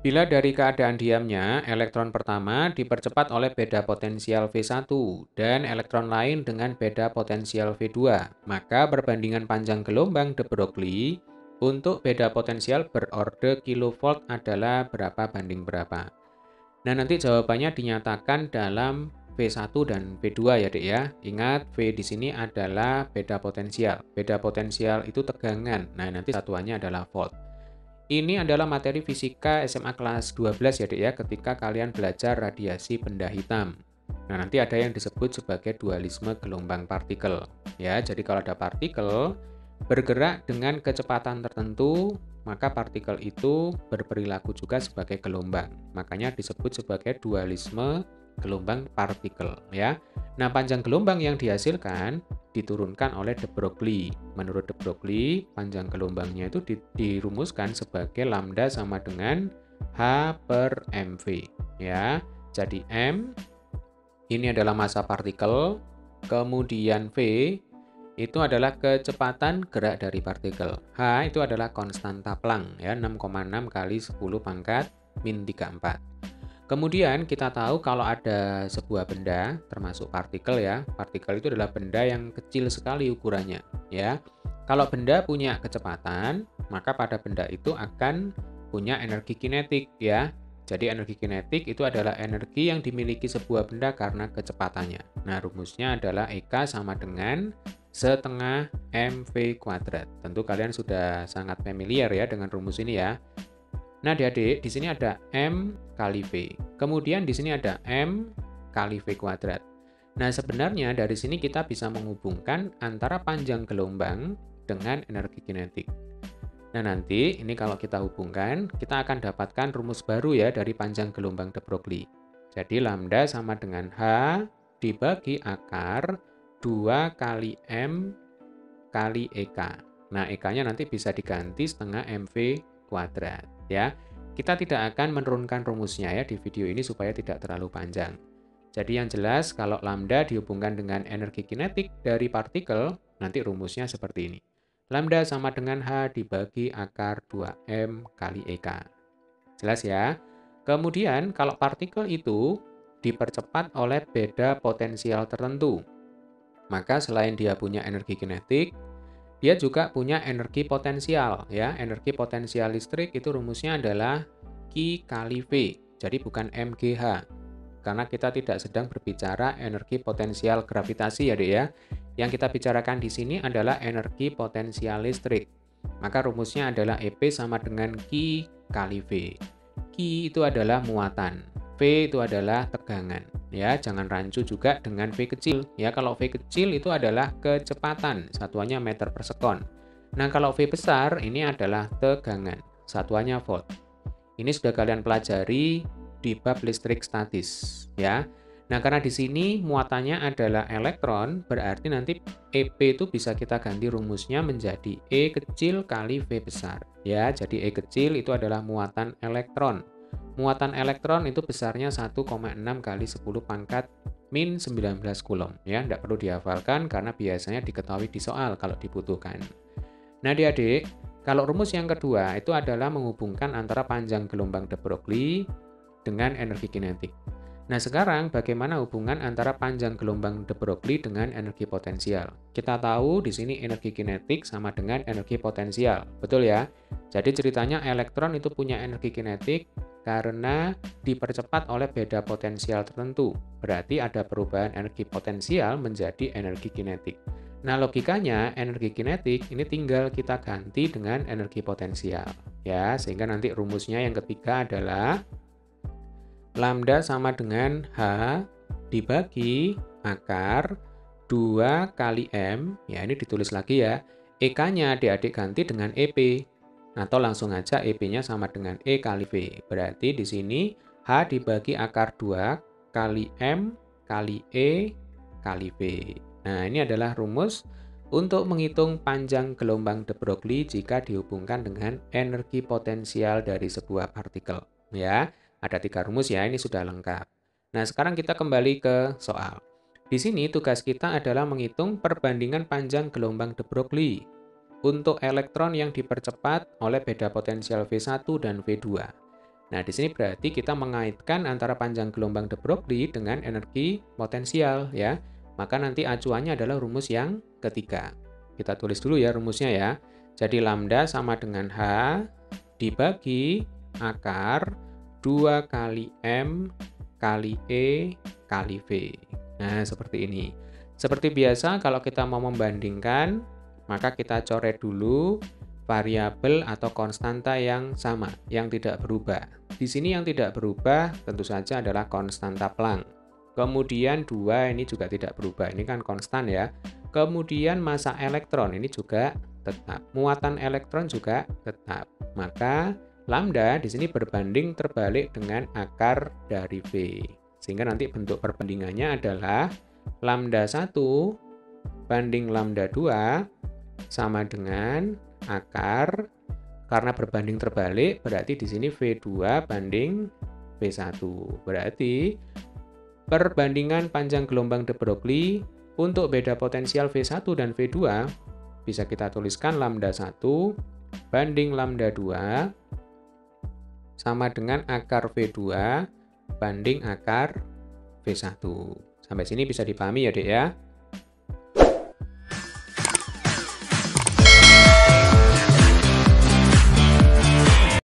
Bila dari keadaan diamnya, elektron pertama dipercepat oleh beda potensial V1 dan elektron lain dengan beda potensial V2, maka perbandingan panjang gelombang de Broglie untuk beda potensial berorde kilovolt adalah berapa banding berapa. Nah, nanti jawabannya dinyatakan dalam V1 dan V2 ya, Dek ya. Ingat, V di sini adalah beda potensial. Beda potensial itu tegangan. Nah, nanti satuannya adalah volt. Ini adalah materi fisika SMA kelas 12 ya, Dek ya, ketika kalian belajar radiasi benda hitam. Nah, nanti ada yang disebut sebagai dualisme gelombang partikel. Ya, jadi kalau ada partikel bergerak dengan kecepatan tertentu, maka partikel itu berperilaku juga sebagai gelombang. Makanya disebut sebagai dualisme gelombang partikel, ya. Nah, panjang gelombang yang dihasilkan diturunkan oleh de Broglie. Menurut de Broglie, panjang gelombangnya itu dirumuskan sebagai lambda sama dengan H per mv, ya. Jadi M ini adalah massa partikel, kemudian V itu adalah kecepatan gerak dari partikel. H itu adalah konstanta Planck, ya, 6,6 kali 10 pangkat min 34. Kemudian kita tahu kalau ada sebuah benda, termasuk partikel ya, partikel itu adalah benda yang kecil sekali ukurannya, ya. Kalau benda punya kecepatan, maka pada benda itu akan punya energi kinetik, ya. Jadi energi kinetik itu adalah energi yang dimiliki sebuah benda karena kecepatannya. Nah, rumusnya adalah EK sama dengan setengah mv kuadrat. Tentu kalian sudah sangat familiar ya dengan rumus ini ya. Nah, adik-adik, di sini ada M kali V. Kemudian di sini ada M kali V kuadrat. Nah, sebenarnya dari sini kita bisa menghubungkan antara panjang gelombang dengan energi kinetik. Nah, nanti ini kalau kita hubungkan, kita akan dapatkan rumus baru ya dari panjang gelombang de Broglie. Jadi lambda sama dengan H dibagi akar 2 kali M kali EK. Nah, EK-nya nanti bisa diganti setengah MV kuadrat ya. Kita tidak akan menurunkan rumusnya ya di video ini supaya tidak terlalu panjang. Jadi yang jelas kalau lambda dihubungkan dengan energi kinetik dari partikel, nanti rumusnya seperti ini. Lambda sama dengan H dibagi akar 2M kali EK. Jelas ya? Kemudian kalau partikel itu dipercepat oleh beda potensial tertentu, maka selain dia punya energi kinetik, dia juga punya energi potensial ya. Energi potensial listrik itu rumusnya adalah Q kali V. Jadi bukan MGH. Karena kita tidak sedang berbicara energi potensial gravitasi ya, Dek ya. Yang kita bicarakan di sini adalah energi potensial listrik. Maka rumusnya adalah EP sama dengan Q kali V. Q itu adalah muatan, V itu adalah tegangan. Ya, jangan rancu juga dengan V kecil. Ya, kalau V kecil itu adalah kecepatan, satuannya meter per sekon. Nah, kalau V besar ini adalah tegangan, satuannya volt. Ini sudah kalian pelajari di bab listrik statis, ya. Nah, karena di sini muatannya adalah elektron, berarti nanti EP itu bisa kita ganti rumusnya menjadi E kecil kali V besar, ya. Jadi E kecil itu adalah muatan elektron. Muatan elektron itu besarnya 1,6 kali 10 pangkat min 19 coulomb, ya. Tidak perlu dihafalkan karena biasanya diketahui di soal kalau dibutuhkan. Nah, adik-adik, kalau rumus yang kedua itu adalah menghubungkan antara panjang gelombang de Broglie dengan energi kinetik. Nah, sekarang bagaimana hubungan antara panjang gelombang de Broglie dengan energi potensial? Kita tahu di sini energi kinetik sama dengan energi potensial, betul ya? Jadi ceritanya elektron itu punya energi kinetik karena dipercepat oleh beda potensial tertentu. Berarti ada perubahan energi potensial menjadi energi kinetik. Nah, logikanya energi kinetik ini tinggal kita ganti dengan energi potensial, ya, sehingga nanti rumusnya yang ketiga adalah lambda sama dengan H dibagi akar 2 kali M, ya ini ditulis lagi ya, EK-nya adik-adik ganti dengan EP, atau langsung aja EP-nya sama dengan E kali V. Berarti di sini H dibagi akar 2 kali M kali E kali V. Nah, ini adalah rumus untuk menghitung panjang gelombang de Broglie jika dihubungkan dengan energi potensial dari sebuah partikel, ya. Ada 3 rumus ya, ini sudah lengkap. Nah, sekarang kita kembali ke soal. Di sini tugas kita adalah menghitung perbandingan panjang gelombang de Broglie untuk elektron yang dipercepat oleh beda potensial V1 dan V2. Nah, di sini berarti kita mengaitkan antara panjang gelombang de Broglie dengan energi potensial ya. Maka nanti acuannya adalah rumus yang ketiga. Kita tulis dulu ya rumusnya ya. Jadi lambda sama dengan H dibagi akar 2 kali M kali E kali V. Nah, seperti ini. Seperti biasa kalau kita mau membandingkan, maka kita coret dulu variabel atau konstanta yang sama, yang tidak berubah. Di sini yang tidak berubah tentu saja adalah konstanta Planck. Kemudian 2 ini juga tidak berubah, ini kan konstan ya. Kemudian massa elektron ini juga tetap. Muatan elektron juga tetap. Maka lambda di sini berbanding terbalik dengan akar dari V. Sehingga nanti bentuk perbandingannya adalah lambda 1 banding lambda 2 sama dengan akar, karena berbanding terbalik berarti di sini V2 banding V1. Berarti perbandingan panjang gelombang de Broglie untuk beda potensial V1 dan V2 bisa kita tuliskan lambda 1 banding lambda 2 sama dengan akar V2 banding akar V1. Sampai sini bisa dipahami ya, Dek ya?